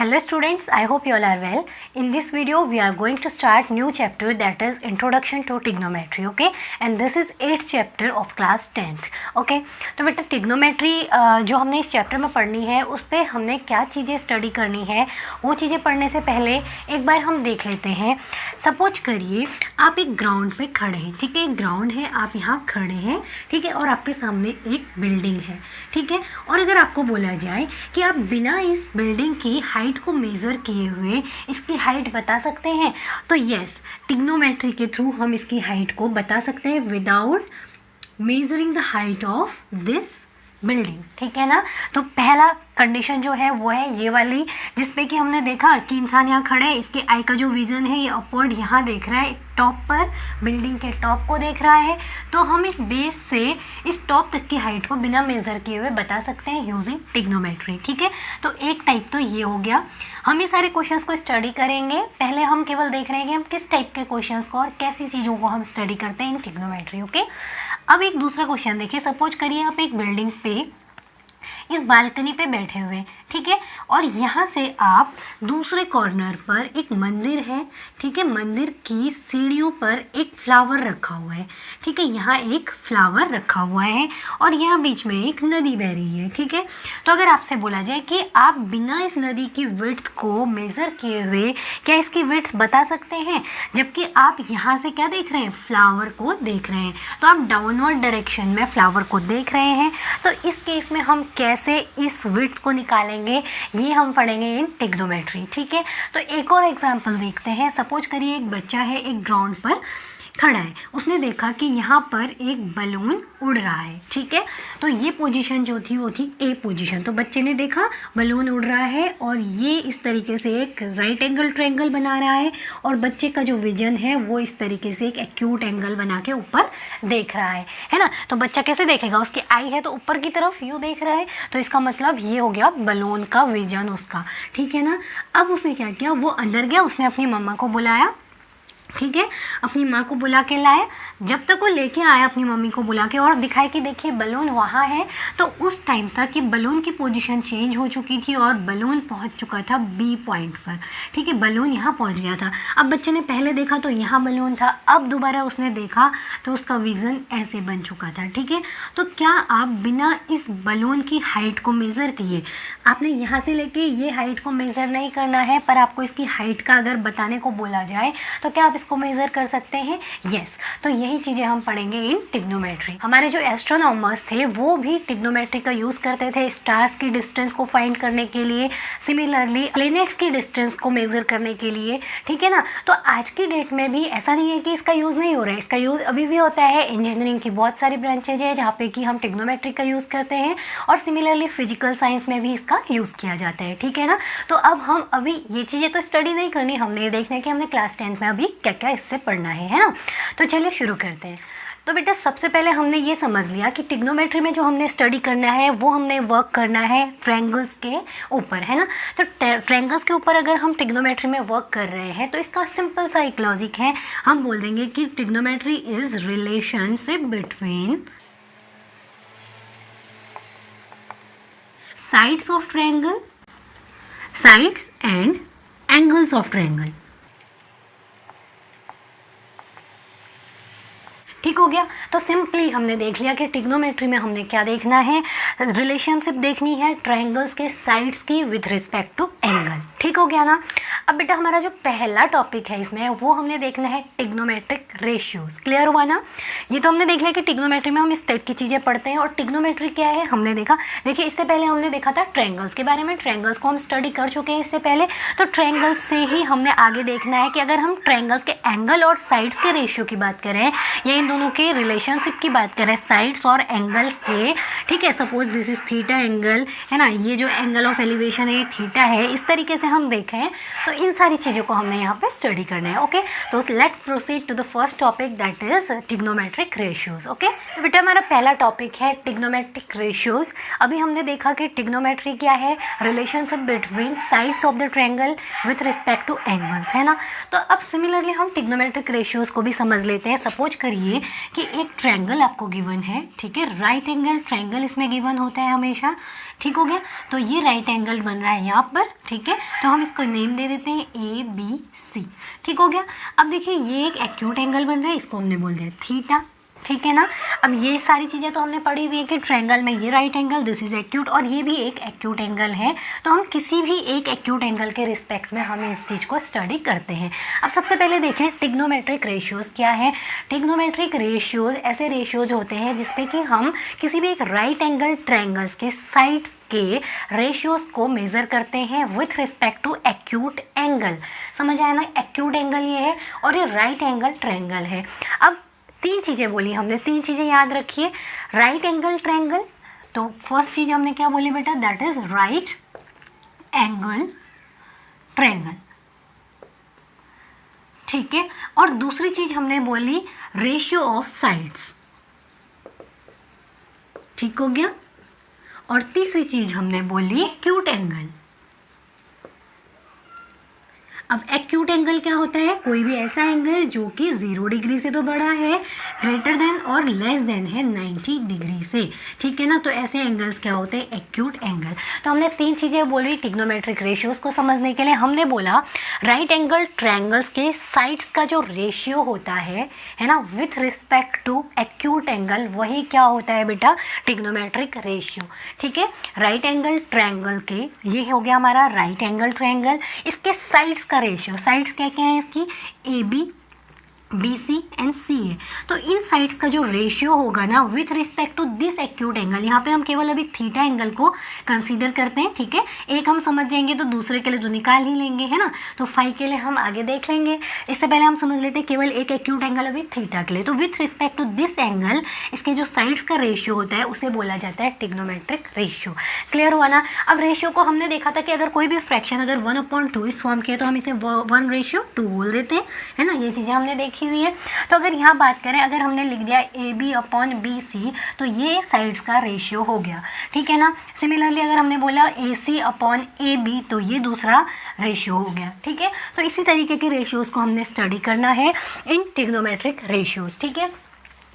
Hello students, I hope you all are well. In this video we are going to start new chapter, that is Introduction to Trigonometry, okay? And this is 8th chapter of class 10th, okay? तो बेटा trigonometry जो हमने इस chapter में पढ़नी है उस पर हमने क्या चीज़ें स्टडी करनी है, वो चीज़ें पढ़ने से पहले एक बार हम देख लेते हैं। सपोज करिए आप एक ग्राउंड पे खड़े हैं, ठीक है? एक ग्राउंड है, आप यहाँ खड़े हैं, ठीक है? और आपके सामने एक बिल्डिंग है, ठीक है? और अगर आपको बोला जाए कि आप बिना इस बिल्डिंग की हाइट को मेज़र किए हुए इसकी हाइट बता सकते हैं, तो यस, ट्रिग्नोमेट्री के थ्रू हम इसकी हाइट को बता सकते हैं without measuring the height of this building, ठीक है ना? तो पहला कंडीशन जो है वो है ये वाली, जिसपे कि हमने देखा कि इंसान यहाँ खड़े है, इसके आई का जो विज़न है ये अपवर्ड यहाँ देख रहा है, टॉप पर बिल्डिंग के टॉप को देख रहा है। तो हम इस बेस से इस टॉप तक की हाइट को बिना मेज़र किए हुए बता सकते हैं यूजिंग ट्रिग्नोमेट्री, ठीक है? तो एक टाइप तो ये हो गया। हम ये सारे क्वेश्चंस को स्टडी करेंगे। पहले हम केवल देख रहे हैं कि हम किस टाइप के क्वेश्चंस को और कैसी चीज़ों को हम स्टडी करते हैं इन ट्रिग्नोमेट्री, ओके? अब एक दूसरा क्वेश्चन देखिए। सपोज करिए आप एक बिल्डिंग पे इस बालकनी पे बैठे हुए, ठीक है? और यहाँ से आप दूसरे कॉर्नर पर एक मंदिर है, ठीक है? मंदिर की सीढ़ियों पर एक फ्लावर रखा हुआ है, ठीक है? यहाँ एक फ्लावर रखा हुआ है और यहाँ बीच में एक नदी बह रही है, ठीक है? तो अगर आपसे बोला जाए कि आप बिना इस नदी की विड्थ को मेज़र किए हुए क्या इसकी विड्थ बता सकते हैं, जबकि आप यहाँ से क्या देख रहे हैं, फ्लावर को देख रहे हैं, तो आप डाउनवर्ड डायरेक्शन में फ्लावर को देख रहे हैं। तो इस केस में हम कैसे इस विड्थ को निकालेंगे ये हम पढ़ेंगे इन ट्रिग्नोमेट्री, ठीक है? तो एक और एग्जांपल देखते हैं। सपोज करिए एक बच्चा है, एक ग्राउंड पर खड़ा है, उसने देखा कि यहाँ पर एक बलून उड़ रहा है, ठीक है? तो ये पोजीशन जो थी वो थी ए पोजीशन। तो बच्चे ने देखा बलून उड़ रहा है और ये इस तरीके से एक राइट एंगल ट्रायंगल बना रहा है और बच्चे का जो विजन है वो इस तरीके से एक एक्यूट एंगल बना के ऊपर देख रहा है ना? तो बच्चा कैसे देखेगा, उसकी आई है तो ऊपर की तरफ यू देख रहा है, तो इसका मतलब ये हो गया बलून का विजन उसका, ठीक है ना? अब उसने क्या किया, वो अंदर गया, उसने अपनी मम्मा को बुलाया, ठीक है? अपनी माँ को बुला के लाया। जब तक वो लेके आया अपनी मम्मी को बुला के और दिखाया कि देखिए बलून वहाँ है, तो उस टाइम तक कि बलून की पोजीशन चेंज हो चुकी थी और बलून पहुँच चुका था बी पॉइंट पर, ठीक है? बलून यहाँ पहुँच गया था। अब बच्चे ने पहले देखा तो यहाँ बलून था, अब दोबारा उसने देखा तो उसका विज़न ऐसे बन चुका था, ठीक है? तो क्या आप बिना इस बलून की हाइट को मेज़र किए, आपने यहाँ से लेके ये हाइट को मेज़र नहीं करना है, पर आपको इसकी हाइट का अगर बताने को बोला जाए तो क्या आप इसको मेज़र कर सकते हैं? यस। तो यही चीज़ें हम पढ़ेंगे इन ट्रिग्नोमेट्री। हमारे जो एस्ट्रोनॉमर्स थे वो भी ट्रिग्नोमेट्री का यूज़ करते थे स्टार्स की डिस्टेंस को फाइंड करने के लिए, सिमिलरली प्लैनेट्स की डिस्टेंस को मेज़र करने के लिए, ठीक है ना? तो आज की डेट में भी ऐसा नहीं है कि इसका यूज़ नहीं हो रहा है, इसका यूज़ अभी भी होता है। इंजीनियरिंग की बहुत सारी ब्रांचेज है जहाँ पे कि हम ट्रिग्नोमेट्री का यूज़ करते हैं और सिमिलरली फिजिकल साइंस में भी इसका यूज़ किया जाता है, ठीक है ना? तो अब हम अभी ये चीज़ें तो स्टडी नहीं करनी, हमने ये देखना है कि हमने क्लास 10th में अभी क्या क्या इससे पढ़ना है ना? तो चलिए शुरू करते हैं। तो बेटा सबसे पहले हमने ये समझ लिया कि ट्रिग्नोमेट्री में जो हमने स्टडी करना है वो हमने वर्क करना है ट्रायंगल्स के ऊपर, है ना? तो ट्रायंगल्स के ऊपर अगर हम ट्रिग्नोमेट्री में वर्क कर रहे हैं तो इसका सिंपल सा एक लॉजिक है, हम बोल देंगे कि trigonometry is relationship between sides of triangle, sides and angles of triangle, ठीक हो गया? तो सिंपली हमने देख लिया कि ट्रिग्नोमेट्री में हमने क्या देखना है, रिलेशनशिप देखनी है ट्रायंगल्स के साइड्स की विथ रिस्पेक्ट टू एंगल, ठीक हो गया ना? अब बेटा हमारा जो पहला टॉपिक है इसमें वो हमने देखना है ट्रिग्नोमेट्रिक रेशियोज। क्लियर हुआ ना? ये तो हमने देख लिया कि ट्रिग्नोमेट्री में हम इस टाइप की चीज़ें पढ़ते हैं और ट्रिग्नोमेट्री क्या है हमने देखा। देखिए इससे पहले हमने देखा था ट्रायंगल्स के बारे में, ट्रायंगल्स को हम स्टडी कर चुके हैं इससे पहले। तो ट्रायंगल्स से ही हमने आगे देखना है कि अगर हम ट्रायंगल्स के एंगल और साइड्स के रेशियो की बात करें या इन दोनों के रिलेशनशिप की बात करें साइड्स और एंगल्स के, ठीक है? Suppose this is theta angle, है ना? ये जो एंगल ऑफ एलिवेशन है ये थीटा है, इस तरीके से हम देखें तो इन सारी चीज़ों को हमने यहाँ पे स्टडी करना है, ओके? तो let's proceed to the first topic that is trigonometric ratios. Okay, तो बेटा हमारा पहला टॉपिक है ट्रिग्नोमेट्रिक रेशियोज। अभी हमने देखा कि ट्रिग्नोमेट्री क्या है, relationship between sides of the triangle with respect two angles, है ना। तो अब सिमिलरली हम ट्रिग्नोमेट्रिक रेशियोज को भी समझ लेते हैं। सपोज करिए कि एक ट्रायंगल आपको गिवन है, ठीक है, राइट एंगल ट्रायंगल इसमें गिवन होता है हमेशा, ठीक हो गया। तो ये राइट एंगल बन रहा है यहाँ पर, ठीक है, तो हम इसको नेम दे देते हैं ABC, ठीक हो गया। अब देखिए ये एक एक्यूट एंगल बन रहा है, इसको हमने बोल दिया थीटा, ठीक है ना। अब ये सारी चीज़ें तो हमने पढ़ी हुई है कि ट्रायंगल में ये right angle, this is acute, और ये भी एक एक्यूट एंगल है। तो हम किसी भी एक एक्यूट एंगल के रिस्पेक्ट में हम इस चीज़ को स्टडी करते हैं। अब सबसे पहले देखें ट्रिग्नोमेट्रिक रेशियोज क्या है। ट्रिग्नोमेट्रिक रेशियोज ऐसे रेशियोज होते हैं जिसपे कि हम किसी भी एक राइट एंगल ट्रायंगल्स के साइड्स के रेशियोज को मेज़र करते हैं with respect to acute angle. समझ आया ना, एक्यूट एंगल ये है और ये राइट एंगल ट्रायंगल है। अब तीन चीज़ें बोली हमने, तीन चीज़ें याद रखिए। राइट एंगल ट्रायंगल, तो फर्स्ट चीज़ हमने क्या बोली बेटा, that is right angle triangle, ठीक है। और दूसरी चीज़ हमने बोली रेशियो ऑफ साइड्स, ठीक हो गया। और तीसरी चीज़ हमने बोली एक्यूट एंगल। अब एक्यूट एंगल क्या होता है, कोई भी ऐसा एंगल जो कि 0 डिग्री से तो बड़ा है, ग्रेटर देन और लेस देन है 90 डिग्री से, ठीक है ना। तो ऐसे एंगल्स क्या होते हैं, एक्यूट एंगल। तो हमने तीन चीज़ें बोली ट्रिग्नोमेट्रिक रेशियोज को समझने के लिए। हमने बोला राइट एंगल ट्रायंगल्स के साइड्स का जो रेशियो होता है ना, with respect to acute angle, वही क्या होता है बेटा, ट्रिग्नोमेट्रिक रेशियो, ठीक है। राइट एंगल ट्रायंगल के, ये हो गया हमारा राइट एंगल ट्रायंगल, इसके साइड्स का रेशियो, साइड्स क्या क्या है इसकी, AB, BC एंड CA। तो इन साइड्स का जो रेशियो होगा ना with respect to this acute angle, यहाँ पे हम केवल अभी थीटा एंगल को कंसीडर करते हैं, ठीक है। एक हम समझ जाएंगे तो दूसरे के लिए जो निकाल ही लेंगे, है ना। तो फाई के लिए हम आगे देख लेंगे। इससे पहले हम समझ लेते हैं केवल एक एक्यूट एंगल अभी थीटा के लिए। तो with respect to this angle इसके जो साइड्स का रेशियो होता है उसे बोला जाता है ट्रिग्नोमेट्रिक रेशियो। क्लियर हुआ ना। अब रेशियो को हमने देखा था कि अगर कोई भी फ्रैक्शन अगर 1/2 इस फॉर्म किया तो हम इसे 1:2 बोल देते हैं, है ना। ये चीज़ें हमने देखी हुई है। तो अगर यहाँ बात करें, अगर हमने लिख दिया AB/BC तो ये साइड्स का रेशियो हो गया, ठीक है ना। सिमिलरली अगर हमने बोला AC/AB तो ये दूसरा रेशियो हो गया, ठीक है। तो इसी तरीके के रेशियोज को हमने स्टडी करना है इन ट्रिग्नोमेट्रिक रेशियोज, ठीक है।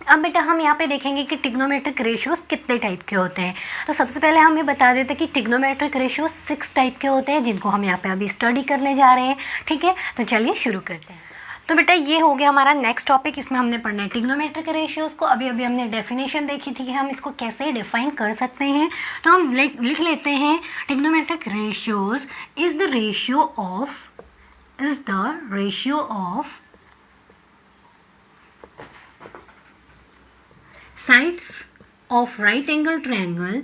अब बेटा हम यहाँ पे देखेंगे कि ट्रिग्नोमेट्रिक रेशियोज कितने टाइप के होते हैं। तो सबसे पहले हम ये बता देते हैं कि ट्रिग्नोमेट्रिक रेशियोज 6 टाइप के होते हैं, जिनको हम यहाँ पे अभी स्टडी करने जा रहे हैं, ठीक है। तो चलिए शुरू करते हैं। तो बेटा ये हो गया हमारा नेक्स्ट टॉपिक, इसमें हमने पढ़ना है ट्रिग्नोमेट्रिक रेशियोज को। अभी अभी हमने डेफिनेशन देखी थी कि हम इसको कैसे डिफाइन कर सकते हैं। तो हम लिख लेते हैं trigonometric ratios is the ratio of sides of right angle triangle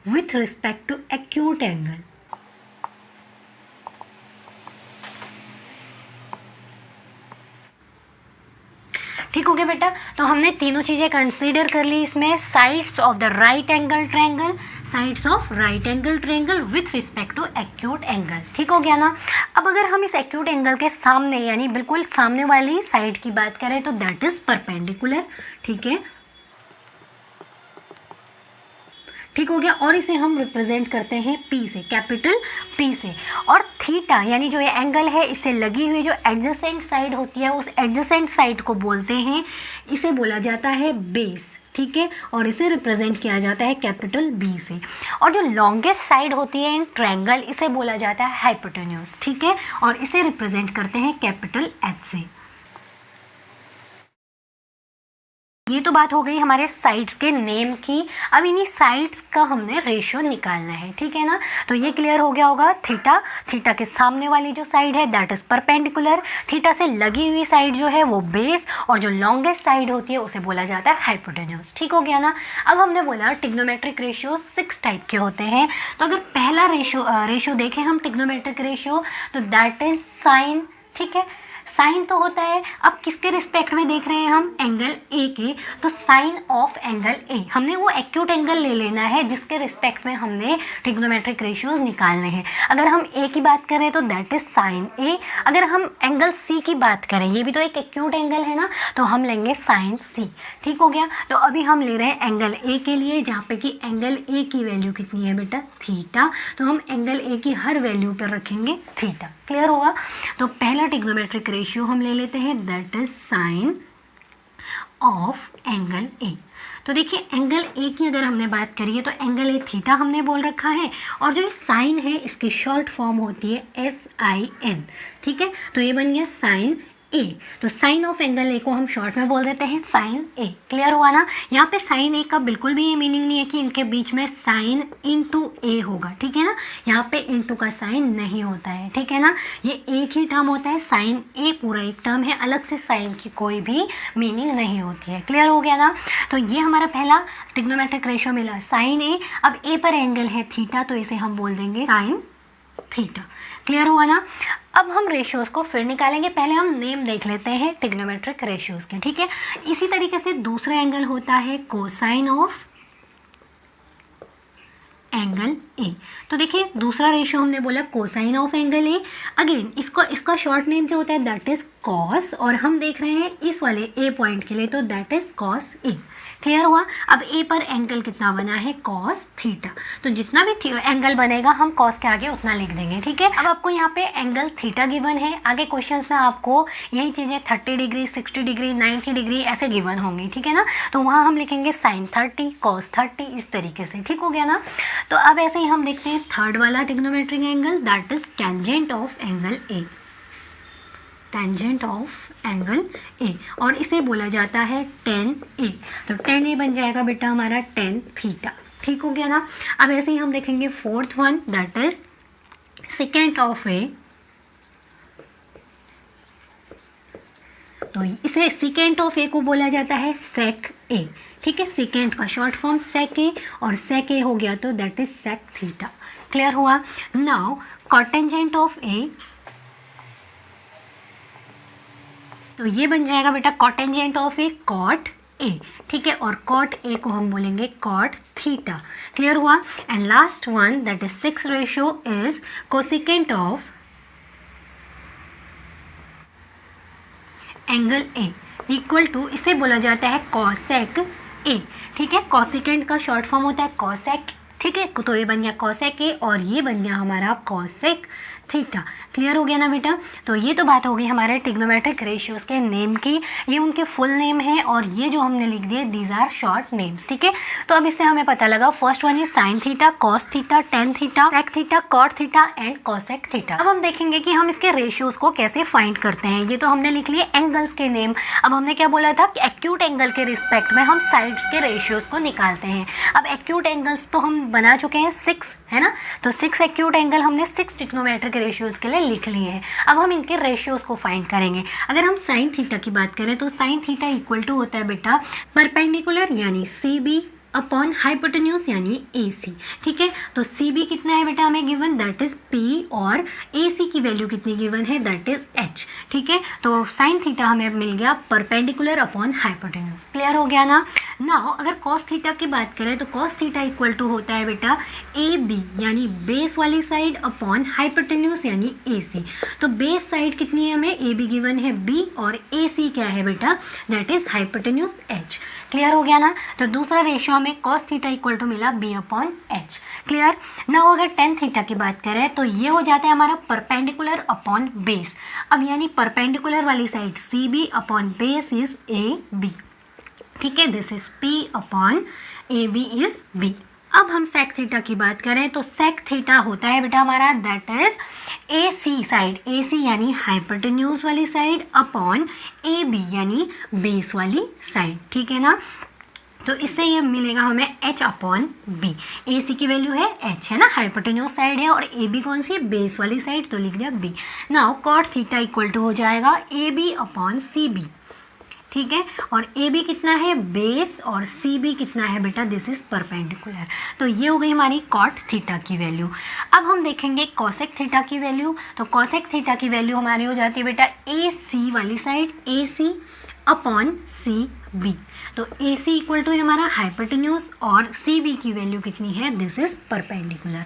with respect to acute angle. ठीक हो गया बेटा। तो हमने तीनों चीज़ें कंसीडर कर ली इसमें, sides of the right angle triangle, sides of right angle triangle with respect to acute angle, ठीक हो गया ना। अब अगर हम इस एक्यूट एंगल के सामने यानी बिल्कुल सामने वाली साइड की बात करें तो दैट इज परपेंडिकुलर, ठीक है, ठीक हो गया। और इसे हम रिप्रेजेंट करते हैं P से, कैपिटल P से। और थीटा यानी जो ये एंगल है इससे लगी हुई जो एडजेसेंट साइड होती है उस एडजेसेंट साइड को बोलते हैं, इसे बोला जाता है बेस, ठीक है। और इसे रिप्रेजेंट किया जाता है कैपिटल B से। और जो लॉन्गेस्ट साइड होती है इन ट्रायंगल इसे बोला जाता है हाइपोटेन्यूज, ठीक है। और इसे रिप्रेजेंट करते हैं कैपिटल H से। ये तो बात हो गई हमारे साइड्स के नेम की। अब इन्हीं साइड्स का हमने रेशियो निकालना है, ठीक है ना। तो ये क्लियर हो गया होगा। थीटा के सामने वाली जो साइड है दैट इज परपेंडिकुलर, थीटा से लगी हुई साइड जो है वो बेस, और जो लॉन्गेस्ट साइड होती है उसे बोला जाता है हाइपोटेन्यूज, ठीक हो गया ना। अब हमने बोला ट्रिग्नोमेट्रिक रेशियो 6 टाइप के होते हैं। तो अगर पहला रेशियो देखें हम ट्रिग्नोमेट्रिक रेशियो तो दैट इज साइन, ठीक है। साइन तो होता है, अब किसके रिस्पेक्ट में देख रहे हैं हम, एंगल ए के, तो साइन ऑफ एंगल ए, हमने वो एक्यूट एंगल ले लेना है जिसके रिस्पेक्ट में हमने ट्रिग्नोमेट्रिक रेशियोज निकालने हैं। अगर हम ए की बात करें तो दैट इज साइन ए, अगर हम एंगल सी की बात करें, ये भी तो एक एक्यूट एंगल है ना, तो हम लेंगे साइन सी। ठीक हो गया। तो अभी हम ले रहे हैं एंगल ए के लिए, जहाँ पे कि एंगल ए की वैल्यू कितनी है बेटा, थीटा, तो हम एंगल ए की हर वैल्यू पर रखेंगे थीटा। क्लियर होगा। तो पहला ट्रिग्नोमेट्रिक रेशियो हम ले लेते हैं, that is sign of angle ए। तो देखिए एंगल ए की अगर हमने बात करी है तो एंगल ए थीटा हमने बोल रखा है, और जो साइन है इसकी शॉर्ट फॉर्म होती है SIN। ठीक है, तो ये बन गया साइन ए। तो साइन ऑफ एंगल ए को हम शॉर्ट में बोल देते हैं साइन ए। क्लियर हुआ ना। यहाँ पे साइन ए का बिल्कुल भी ये मीनिंग नहीं है कि इनके बीच में साइन इंटू ए होगा, ठीक है ना, यहाँ पे इंटू का साइन नहीं होता है, ठीक है ना, ये एक ही टर्म होता है, साइन ए पूरा एक टर्म है, अलग से साइन की कोई भी मीनिंग नहीं होती है। क्लियर हो गया ना। तो ये हमारा पहला ट्रिग्नोमेट्रिक रेशियो मिला, साइन ए। अब ए पर एंगल है थीटा, तो इसे हम बोल देंगे साइन थीटा। क्लियर हुआ ना। अब हम रेशियोज को फिर निकालेंगे, पहले हम नेम देख लेते हैं ट्रिग्नोमेट्रिक रेशियोज के। ठीक है, इसी तरीके से दूसरा एंगल होता है कोसाइन ऑफ एंगल ए। तो देखिए दूसरा रेशियो हमने बोला cosine of angle A. Again इसका शॉर्ट नेम जो होता है दैट इज कॉस, और हम देख रहे हैं इस वाले ए पॉइंट के लिए, तो that is cos A. Clear हुआ। अब ए पर एंगल कितना बना है, कॉस थीटा, तो जितना भी एंगल बनेगा हम कॉस के आगे उतना लिख देंगे। ठीक है, अब आपको यहाँ पे एंगल थीटा गिवन है, आगे क्वेश्चंस में आपको यही चीज़ें 30 डिग्री 60 डिग्री 90 डिग्री ऐसे गिवन होंगी, ठीक है ना, तो वहाँ हम लिखेंगे साइन 30 कॉस 30 इस तरीके से। ठीक हो गया ना। तो अब ऐसे ही हम देखते हैं थर्ड वाला trigonometric angle, that is tangent of angle A, tangent of angle ए, और इसे बोला जाता है tan ए। तो tan ए बन जाएगा बेटा हमारा tan थीटा। ठीक हो गया ना। अब ऐसे ही हम देखेंगे fourth one, that is secant of A, तो इसे सेकेंट ऑफ ए को बोला जाता है sec ए। ठीक है, सेकेंड का शॉर्ट फॉर्म sec ए, और sec ए हो गया तो that is sec theta. Clear हुआ। नाउ कॉटेंजेंट ऑफ ए, तो ये बन जाएगा बेटा कॉटेंजेंट ऑफ ए कॉट ए। ठीक है, और कॉट ए को हम बोलेंगे कॉट थीटा। क्लियर हुआ। And last one that is six ratio is cosecant of angle A equal to, इसे बोला जाता है कॉसेक ए। ठीक है, कॉसिकेंट का शॉर्ट फॉर्म होता है कॉसेक। ठीक है, तो ये बन गया कॉसेक ए, और ये बन गया हमारा कॉसेक थीटा। क्लियर हो गया ना बेटा। तो ये तो बात हो गई हमारे ट्रिग्नोमेट्रिक रेशियोज के नेम की, ये उनके फुल नेम है, और ये जो हमने लिख दिए दीज आर शॉर्ट नेम्स। ठीक है, तो अब इससे हमें पता लगा फर्स्ट वन है sine theta, cos theta, tan theta, sec theta, cot theta and cosec theta. अब हम देखेंगे कि हम इसके रेशियोज को कैसे फाइंड करते हैं। ये तो हमने लिख लिए एंगल्स के नेम। अब हमने क्या बोला था कि एक्यूट एंगल के रिस्पेक्ट में हम साइड्स के रेशियोज को निकालते हैं। अब एक्यूट एंगल्स तो हम बना चुके हैं 6, है ना, तो 6 एक्यूट एंगल हमने 6 ट्रिग्नोमेट्रिक रेशियोज के लिए लिख लिए हैं। अब हम इनके रेशियोज को फाइंड करेंगे। अगर हम साइन थीटा की बात करें तो साइन थीटा इक्वल टू होता है बेटा परपेंडिकुलर यानी CB अपॉन हाइपोटेन्यूज यानी AC। ठीक है, तो CB कितना है बेटा हमें गिवन, दैट इज P, और AC की वैल्यू कितनी गिवन है, दैट इज H। ठीक है, तो साइन थीटा हमें मिल गया परपेंडिकुलर अपॉन हाइपोटेन्यूज। क्लियर हो गया ना। नाउ अगर कॉस थीटा की बात करें तो कॉस थीटा इक्वल टू होता है बेटा AB यानी बेस वाली साइड अपॉन हाइपोटेन्यूज यानी AC। तो बेस साइड कितनी है हमें, AB गिवन है B, और AC क्या है बेटा, that is hypotenuse H। Clear हो गया ना। तो दूसरा रेशियो हमें कॉस थीटा इक्वल टू मिला B upon H। Clear. Now अगर टेन थीटा की बात करें तो ये हो जाता है हमारा परपेंडिकुलर अपॉन बेस। अब यानी परपेंडिकुलर वाली side CB upon base is AB। ठीक है, this is P upon AB is B। अब हम सेक थीटा की बात करें तो सेक थीटा होता है बेटा हमारा that is AC side, AC यानी हाइपोटेन्यूज वाली साइड अपॉन AB यानी बेस वाली साइड। ठीक है ना, तो इससे ये मिलेगा हमें H अपॉन B। AC की वैल्यू है H, है ना, हाइपोटेन्यूज साइड है, और AB कौन सी है, बेस वाली साइड, तो लिख दिया B। Now cot theta equal to हो जाएगा AB अपॉन CB। ठीक है, और ए बी कितना है बेस और सी बी कितना है बेटा, दिस इज परपेंडिकुलर। तो ये हो गई हमारी कॉट थीटा की वैल्यू। अब हम देखेंगे कॉसेक थीटा की वैल्यू। तो कॉसेक थीटा की वैल्यू हमारी हो जाती है बेटा ए सी वाली साइड, ए सी अपॉन सी बी। तो ए सी इक्वल टू हमारा हाइपोटेन्यूज और सी बी की वैल्यू कितनी है, दिस इज परपेंडिकुलर।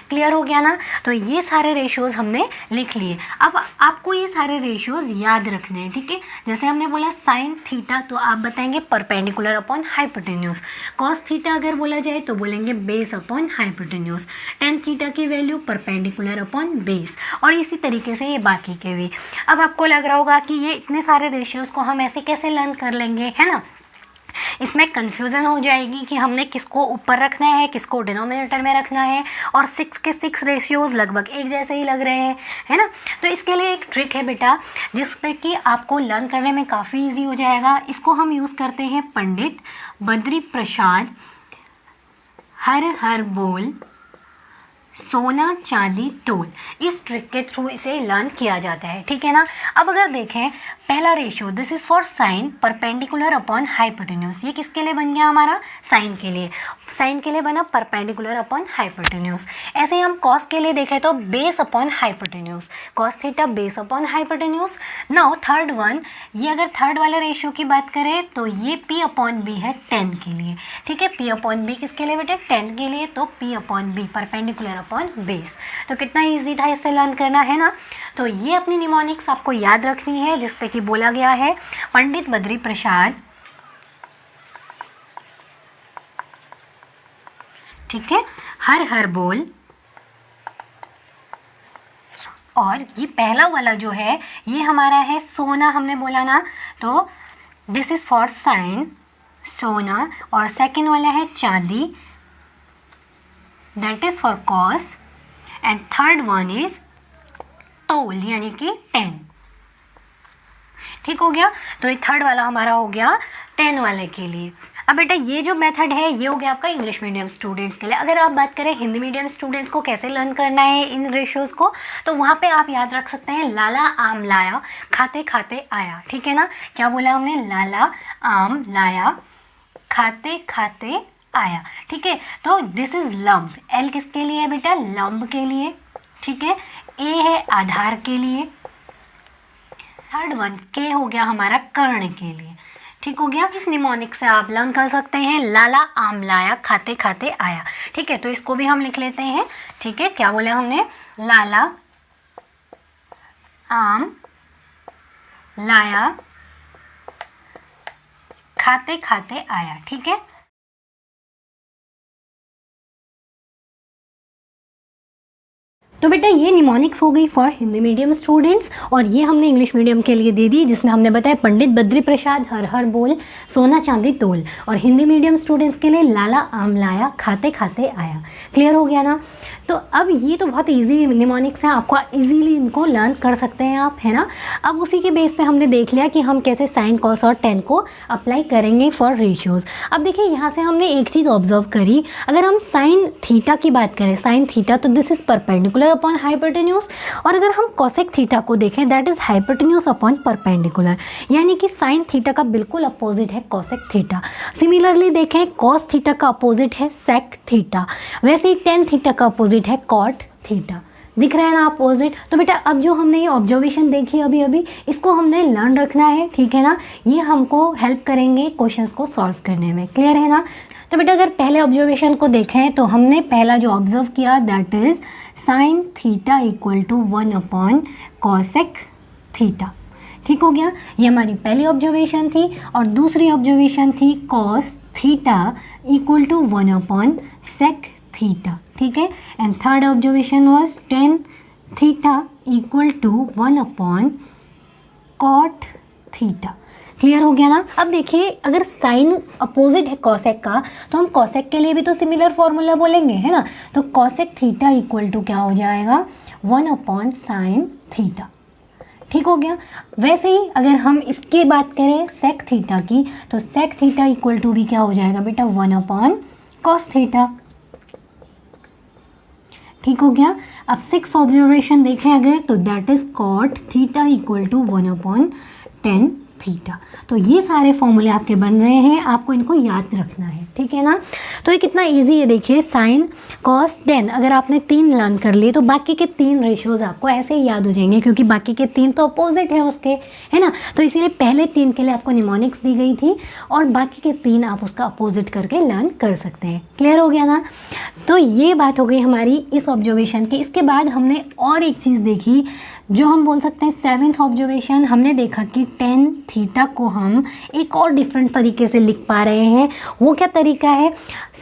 क्लियर हो गया ना। तो ये सारे रेशियोज हमने लिख लिए। अब आपको ये सारे रेशियोज याद रखने हैं, ठीक है। जैसे हमने बोला साइन थीटा, तो आप बताएंगे perpendicular upon hypotenuse. Cos theta अगर बोला जाए तो बोलेंगे base upon hypotenuse. Tan theta की वैल्यू परपेंडिकुलर अपॉन बेस, और इसी तरीके से ये बाकी के भी। अब आपको लग रहा होगा कि ये इतने सारे रेशियोज को हम ऐसे कैसे लर्न कर लेंगे, है ना। इसमें कन्फ्यूज़न हो जाएगी कि हमने किसको ऊपर रखना है, किसको डिनोमिनेटर में रखना है, और 6 के 6 रेशियोज़ लगभग एक जैसे ही लग रहे हैं, है ना। तो इसके लिए एक ट्रिक है बेटा जिसपे कि आपको लर्न करने में काफ़ी इजी हो जाएगा। इसको हम यूज़ करते हैं पंडित बद्री प्रसाद हर हर बोल सोना चांदी तोल, इस ट्रिक के थ्रू इसे लर्न किया जाता है, ठीक है ना। अब अगर देखें पहला ratio, this is for sine perpendicular upon hypotenuse. ये किसके लिए बन गया हमारा, साइन के लिए। साइन के लिए बना परपेंडिकुलर अपॉन हाइपोटेन्यूज। ऐसे ही हम कॉस के लिए देखें तो base upon hypotenuse, cos theta base upon hypotenuse. Now third one, ये अगर थर्ड वाले रेशियो की बात करें तो ये पी अपॉन बी है 10 के लिए, ठीक है। पी अपॉन बी किसके लिए बेटे, 10 के लिए। तो P upon B perpendicular upon base. तो कितना ईजी था इससे लर्न करना, है ना। तो ये अपनी निमोनिक्स आपको याद रखनी है जिसपे कि बोला गया है पंडित बद्री प्रसाद, ठीक है, हर हर बोल। और ये पहला वाला जो है ये हमारा है सोना, हमने बोला ना, तो दिस इज फॉर साइन सोना। और सेकेंड वाला है चांदी, that is for cos. And third one is तोल यानी कि 10, ठीक हो गया। तो ये थर्ड वाला हमारा हो गया 10 वाले के लिए। अब बेटा ये जो मेथड है ये हो गया आपका इंग्लिश मीडियम स्टूडेंट्स के लिए। अगर आप बात करें हिंदी मीडियम स्टूडेंट्स को कैसे लर्न करना है इन रेशियोज़ को, तो वहाँ पे आप याद रख सकते हैं लाला आम लाया खाते खाते आया, ठीक है ना। क्या बोला हमने, लाला आम लाया खाते खाते आया, ठीक है। तो दिस इज लंब, एल किसके लिए है बेटा, लंब के लिए, ठीक है। ए है आधार के लिए। थर्ड वन के हो गया हमारा कर्ण के लिए, ठीक हो गया। इस निमोनिक से आप लर्न कर सकते हैं लाला आम लाया खाते खाते आया, ठीक है। तो इसको भी हम लिख लेते हैं, ठीक है। क्या बोले हमने, लाला आम लाया खाते खाते आया, ठीक है। तो बेटा ये निमोनिक्स हो गई फॉर हिंदी मीडियम स्टूडेंट्स, और ये हमने इंग्लिश मीडियम के लिए दे दी जिसमें हमने बताया पंडित बद्री प्रसाद हर हर बोल सोना चांदी तोल। और हिंदी मीडियम स्टूडेंट्स के लिए लाला आम लाया खाते खाते आया। क्लियर हो गया ना। तो अब ये तो बहुत इजी निमोनिक्स हैं, आपको इजीली इनको लर्न कर सकते हैं आप, है ना। अब उसी के बेस पे हमने देख लिया कि हम कैसे साइन कॉस और टेन को अप्लाई करेंगे फॉर रेशियोज़। अब देखिए यहाँ से हमने एक चीज़ ऑब्जर्व करी, अगर हम साइन थीटा की बात करें, साइन थीटा तो this is perpendicular upon hypotenuse, और अगर हम कोसेक थीटा को देखें that is hypotenuse upon perpendicular, यानी कि साइन थीटा का बिल्कुल अपोजिट है कोसेक थीटा। सिमिलरली देखें कॉस थीटा का अपोजिट है सेक थीटा, वैसे ही टेन थीटा का अपोजिट है कॉट थीटा। दिख रहा है ना अपोजिट। तो बेटा अब जो हमने ये ऑब्जर्वेशन देखी अभी अभी, इसको हमने लर्न रखना है, ठीक है ना। ये हमको हेल्प करेंगे क्वेश्चंस को सॉल्व करने में। क्लियर है ना। तो बेटा अगर पहले ऑब्जर्वेशन को देखें तो हमने पहला जो ऑब्जर्व किया that is sine theta equal to 1 upon cosec theta, ठीक हो गया। ये हमारी पहली ऑब्जर्वेशन थी। और दूसरी ऑब्जर्वेशन थी cos theta equal to 1 upon sec theta, ठीक है। And third observation was tan theta equal to 1 upon cot theta. Clear हो गया ना। अब देखिए अगर साइन अपोजिट है कॉसेक का तो हम कॉसेक के लिए भी तो सिमिलर फॉर्मूला बोलेंगे, है ना। तो कॉसेक थीटा इक्वल टू क्या हो जाएगा, 1 अपॉन साइन थीटा, ठीक हो गया। वैसे ही अगर हम इसकी बात करें सेक थीटा की, तो सेक थीटा इक्वल टू भी क्या हो जाएगा बेटा, 1 अपॉन कॉस थीटा, ठीक हो गया। अब 6 ऑब्जर्वेशन देखें अगर, तो that is cot theta equal to 1 upon tan theta. तो ये सारे फॉर्मूले आपके बन रहे हैं, आपको इनको याद रखना है, ठीक है ना। तो ये कितना इजी है, देखिए साइन कॉस टेन, अगर आपने 3 लर्न कर लिए तो बाकी के 3 रेशियोज़ आपको ऐसे ही याद हो जाएंगे, क्योंकि बाकी के 3 तो अपोजिट है उसके, है ना। तो इसीलिए पहले 3 के लिए आपको निमोनिक्स दी गई थी और बाकी के 3 आप उसका अपोजिट करके लर्न कर सकते हैं। क्लियर हो गया ना। तो ये बात हो गई हमारी इस ऑब्जर्वेशन की। इसके बाद हमने और एक चीज़ देखी जो हम बोल सकते हैं 7th ऑब्जर्वेशन। हमने देखा कि tan थीटा को हम एक और डिफरेंट तरीके से लिख पा रहे हैं। वो क्या तरीका है,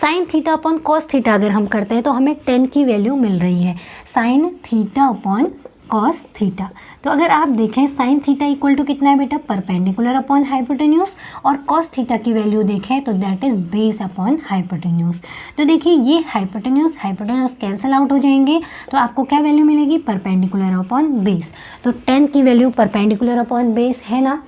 sine theta upon cos theta अगर हम करते हैं तो हमें tan की वैल्यू मिल रही है sine theta upon cos theta. तो अगर आप देखें साइन थीटा इक्वल टू कितना है बेटा, परपेंडिकुलर अपॉन हाइपोटेन्यूज, और कॉस थीटा की वैल्यू देखें तो that is base upon hypotenuse. तो देखिए ये हाइपोटेन्यूज कैंसिल आउट हो जाएंगे, तो आपको क्या वैल्यू मिलेगी, परपेंडिकुलर अपॉन बेस। तो tan की वैल्यू परपेंडिकुलर अपॉन बेस है ना।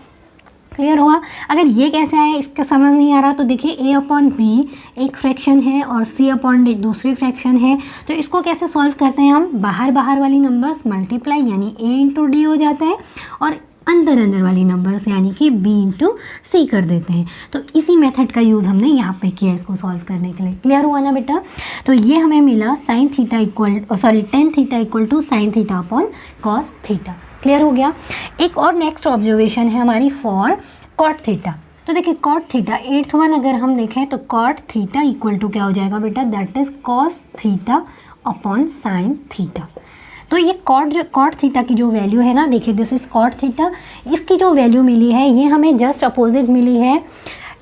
क्लियर हुआ। अगर ये कैसे आए इसका समझ नहीं आ रहा तो देखिए a अपॉन बी एक फ्रैक्शन है और c अपॉन डी दूसरी फ्रैक्शन है। तो इसको कैसे सॉल्व करते हैं हम, बाहर वाली नंबर्स मल्टीप्लाई यानी a इंटू डी हो जाता है और अंदर वाली नंबर्स यानी कि b इंटू सी कर देते हैं। तो इसी मेथड का यूज़ हमने यहाँ पे किया इसको सॉल्व करने के लिए। क्लियर हुआ ना बेटा। तो ये हमें मिला sine theta equal tan theta equal to sine theta upon cos theta. Clear हो गया। एक और नेक्स्ट ऑब्जर्वेशन है हमारी फॉर कॉट थीटा। तो देखिए कॉट थीटा 8th वन अगर हम देखें तो कॉट थीटा इक्वल टू क्या हो जाएगा बेटा, that is cos theta upon sine theta. तो ये कॉट थीटा की जो वैल्यू है ना, देखिए दिस इज कॉट थीटा, इसकी जो वैल्यू मिली है ये हमें जस्ट अपोजिट मिली है।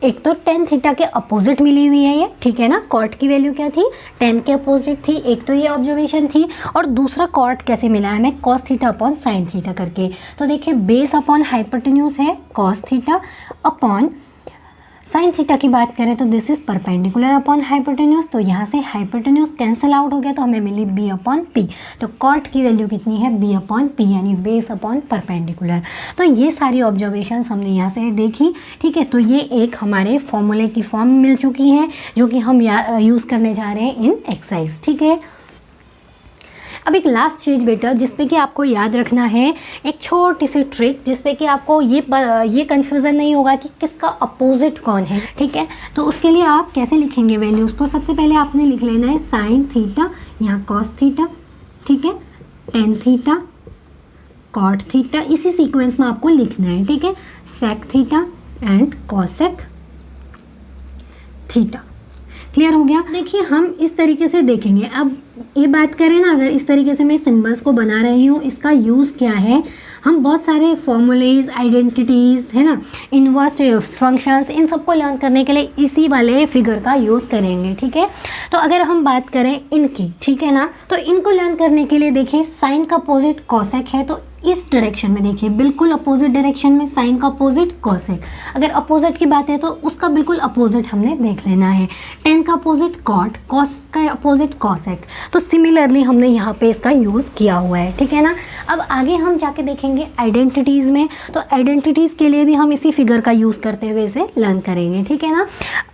एक तो tan थीटा के अपोजिट मिली हुई है ये, ठीक है ना। कॉट की वैल्यू क्या थी, tan के अपोजिट थी। एक तो ये ऑब्जर्वेशन थी और दूसरा कॉट कैसे मिला है हमें, cos theta upon sine theta करके। तो देखिए बेस अपॉन हाइपोटेन्यूज है cos theta upon sine theta की बात करें तो this is perpendicular upon hypotenuse. तो यहाँ से हाइपोटेन्यूज कैंसिल आउट हो गया तो हमें मिली b अपॉन पी। तो कॉट की वैल्यू कितनी है, b अपॉन पी यानी बेस अपॉन परपेंडिकुलर। तो ये सारी ऑब्जर्वेशंस हमने यहाँ से देखी, ठीक है। तो ये एक हमारे फॉर्मूले की फॉर्म मिल चुकी हैं जो कि हम यूज़ करने जा रहे हैं इन एक्सरसाइज, ठीक है। अब एक लास्ट चीज़ बेटा जिस पे कि आपको याद रखना है, एक छोटी सी ट्रिक जिस पे कि आपको ये कन्फ्यूज़न नहीं होगा कि किसका अपोजिट कौन है, ठीक है। तो उसके लिए आप कैसे लिखेंगे वैल्यूज़ को, सबसे पहले आपने लिख लेना है साइन थीटा, यहाँ कॉस थीटा, ठीक है, tan थीटा, कॉट थीटा, इसी सीक्वेंस में आपको लिखना है, ठीक है, sec theta and cosec theta. Clear हो गया। देखिए हम इस तरीके से देखेंगे। अब ये बात करें ना, अगर इस तरीके से मैं सिंबल्स को बना रही हूँ, इसका यूज़ क्या है, हम बहुत सारे फॉर्मूलेज, आइडेंटिटीज़, है ना, इनवर्स फंक्शंस, इन सबको लर्न करने के लिए इसी वाले फिगर का यूज़ करेंगे, ठीक है। तो अगर हम बात करें इनकी, ठीक है ना, तो इनको लर्न करने के लिए देखिए साइन का अपोजिट कॉसेक है, तो इस डायरेक्शन में देखिए बिल्कुल अपोजिट डायरेक्शन में साइन का अपोजिट कॉसेक। अगर अपोजिट की बात है तो उसका बिल्कुल अपोजिट हमने देख लेना है। tan का अपोजिट कॉट, कॉस का अपोजिट कॉसेक। तो सिमिलरली हमने यहाँ पे इसका यूज़ किया हुआ है, ठीक है ना। अब आगे हम जाके देखेंगे आइडेंटिटीज़ में, तो आइडेंटिटीज़ के लिए भी हम इसी फिगर का यूज़ करते हुए इसे लर्न करेंगे, ठीक है ना।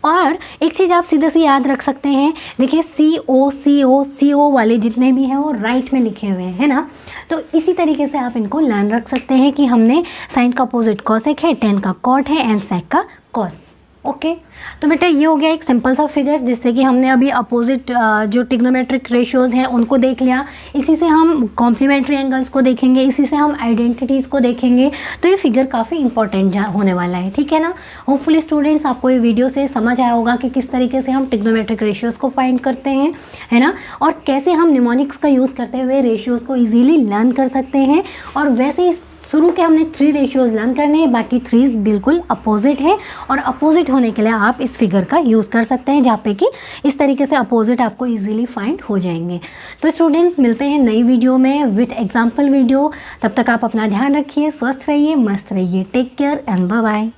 और एक चीज़ आप सीधे से याद रख सकते हैं, देखिए CO वाले जितने भी हैं वो राइट में लिखे हुए हैं, है ना। तो इसी तरीके से आप इनको लर्न रख सकते हैं कि हमने साइन का अपोजिट कॉसेक है, tan का कॉट है एंड सेक का कॉस। ओके, तो बेटा ये हो गया एक सिंपल सा फिगर जिससे कि हमने अभी अपोजिट जो ट्रिग्नोमेट्रिक रेशियोज़ हैं उनको देख लिया। इसी से हम कॉम्प्लीमेंट्री एंगल्स को देखेंगे, इसी से हम आइडेंटिटीज़ को देखेंगे। तो ये फिगर काफ़ी इंपॉर्टेंट होने वाला है, ठीक है ना। होपफुली स्टूडेंट्स आपको ये वीडियो से समझ आया होगा कि किस तरीके से हम ट्रिग्नोमेट्रिक रेशियोज़ को फाइंड करते हैं, है ना, और कैसे हम निमोनिक्स का यूज़ करते हुए रेशियोज़ को ईजिली लर्न कर सकते हैं। और वैसे ही शुरू के हमने 3 रेशियोज़ लर्न करने हैं, बाकी 3 बिल्कुल अपोजिट है और अपोजिट होने के लिए आप इस फिगर का यूज़ कर सकते हैं जहाँ पे कि इस तरीके से अपोजिट आपको इजीली फाइंड हो जाएंगे। तो स्टूडेंट्स मिलते हैं नई वीडियो में विथ एग्जाम्पल वीडियो। तब तक आप अपना ध्यान रखिए, स्वस्थ रहिए, मस्त रहिए। Take care and bye bye.